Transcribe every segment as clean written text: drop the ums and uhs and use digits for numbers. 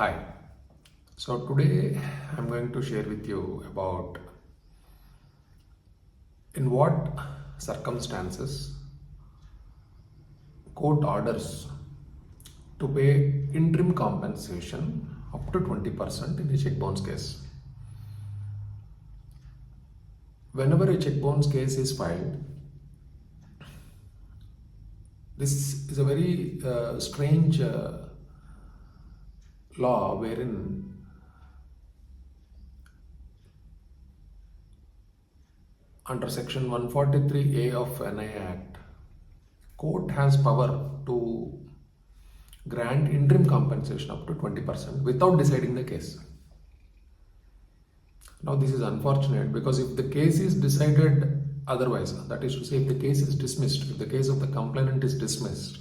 Hi. So today I'm going to share with you about in what circumstances court orders to pay interim compensation up to 20% in a check bounce case. Whenever a check bounce case is filed, this is a very strange law wherein under section 143A of NI Act, court has power to grant interim compensation up to 20% without deciding the case. Now this is unfortunate because if the case is decided otherwise, that is to say if the case is dismissed, if the case of the complainant is dismissed,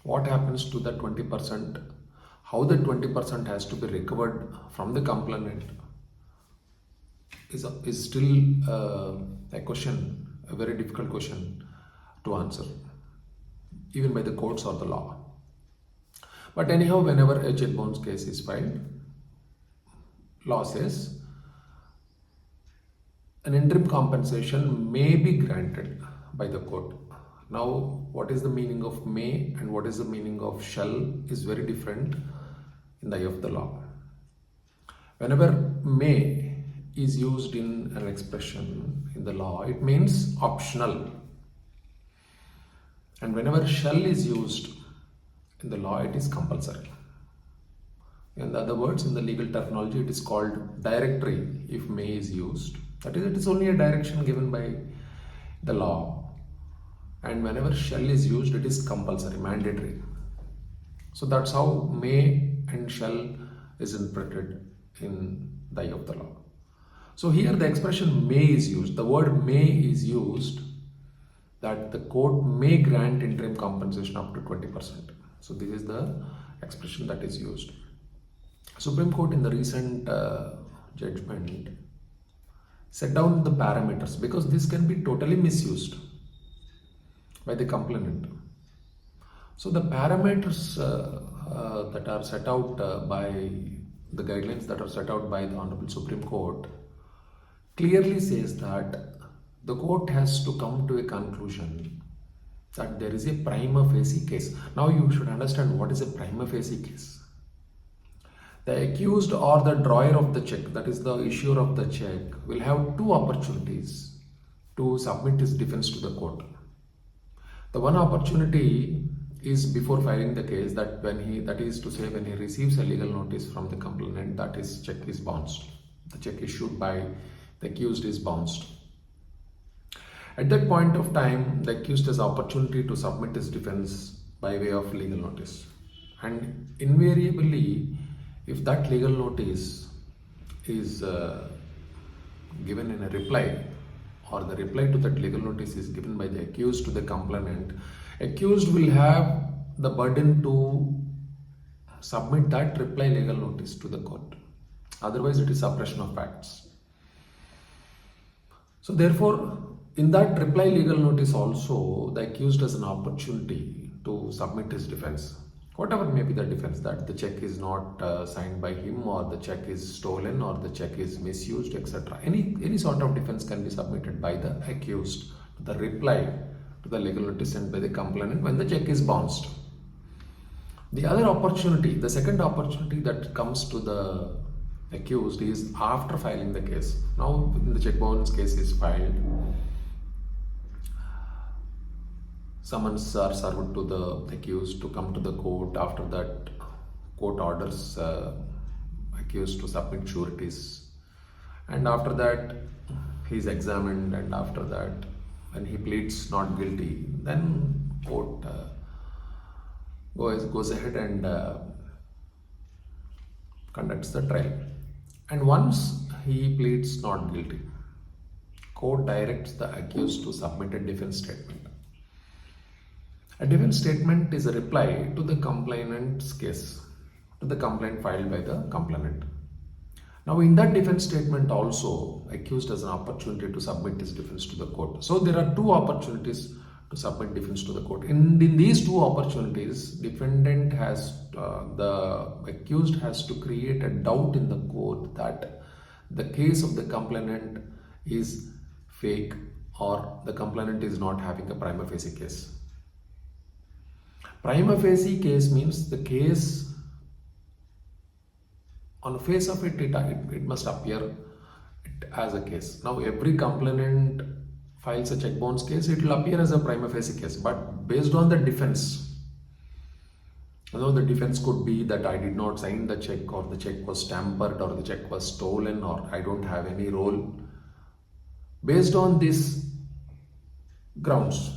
what happens to that 20%? How the 20% has to be recovered from the complainant is still a question, a very difficult question to answer, even by the courts or the law. But anyhow, whenever a check bounce case is filed, law says an interim compensation may be granted by the court. Now, what is the meaning of may and what is the meaning of shall is very different in the eye of the law. Whenever may is used in an expression in the law, it means optional. And whenever shall is used in the law, it is compulsory. In other words, in the legal terminology, it is called directory if may is used. That is, it is only a direction given by the law. And whenever shall is used, it is compulsory, mandatory. So that's how may and shall is interpreted in the eye of the law. So here the expression may is used. The word may is used that the court may grant interim compensation up to 20%. So this is the expression that is used. Supreme Court in the recent judgment set down the parameters because this can be totally misused by the complainant. So the parameters that are set out by the guidelines that are set out by the Honorable Supreme Court clearly says that the court has to come to a conclusion that there is a prima facie case. Now you should understand what is a prima facie case. The accused or the drawer of the check, that is the issuer of the check, will have two opportunities to submit his defense to the court. The one opportunity is before filing the case, that is to say when he receives a legal notice from the complainant that his check is bounced. The check issued by the accused is bounced. At that point of time, the accused has opportunity to submit his defense by way of legal notice. And invariably, if that legal notice is given in a reply, or the reply to that legal notice is given by the accused to the complainant, accused will have the burden to submit that reply legal notice to the court. Otherwise, it is suppression of facts. So therefore, in that reply legal notice also, the accused has an opportunity to submit his defense. Whatever may be the defense, that the check is not signed by him, or the check is stolen, or the check is misused, etc. Any sort of defense can be submitted by the accused to the reply to the legal notice sent by the complainant when the check is bounced. The other opportunity, the second opportunity that comes to the accused is after filing the case. Now, when the check bounce case is filed, summons are served to the accused to come to the court. After that, court orders accused to submit sureties, and after that he is examined, and after that when he pleads not guilty, then court goes ahead and conducts the trial. And once he pleads not guilty, court directs the accused to submit a defense statement. A defense statement is a reply to the complainant's case, to the complaint filed by the complainant. Now, in that defense statement also, accused has an opportunity to submit his defense to the court. So there are two opportunities to submit defense to the court. In these two opportunities, defendant has, the accused has to create a doubt in the court that the case of the complainant is fake or the complainant is not having a prima facie case. Prima facie case means the case, on the face of it, it must appear as a case. Now every complainant files a check bounce case, it will appear as a prima facie case, but based on the defense, the defense could be that I did not sign the check, or the check was tampered, or the check was stolen, or I don't have any role. Based on these grounds,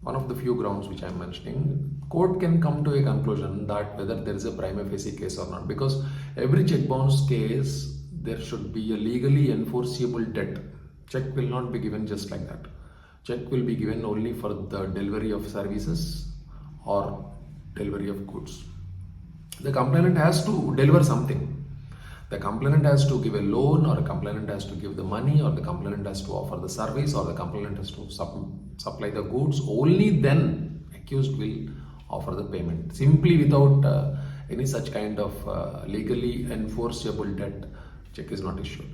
one of the few grounds which I am mentioning, court can come to a conclusion that whether there is a prima facie case or not, because every check bounce case there should be a legally enforceable debt. Check will not be given just like that. Check will be given only for the delivery of services or delivery of goods. The complainant has to deliver something. The complainant has to give a loan, or a complainant has to give the money, or the complainant has to offer the service, or the complainant has to supply the goods. Only then accused will offer the payment. Simply without any such kind of legally enforceable debt, check is not issued.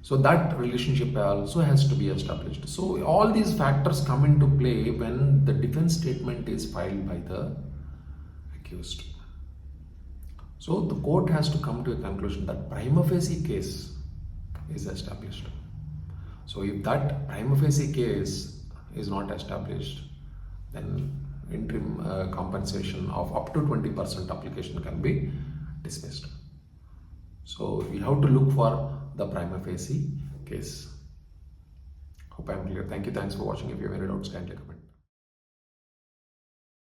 So that relationship also has to be established. So all these factors come into play when the defense statement is filed by the accused. So the court has to come to a conclusion that prima facie case is established. So if that prima facie case is not established, then interim compensation of up to 20% application can be dismissed. So we have to look for the prima facie case. Hope I am clear. Thank you. Thanks for watching. If you have any doubts, kindly comment.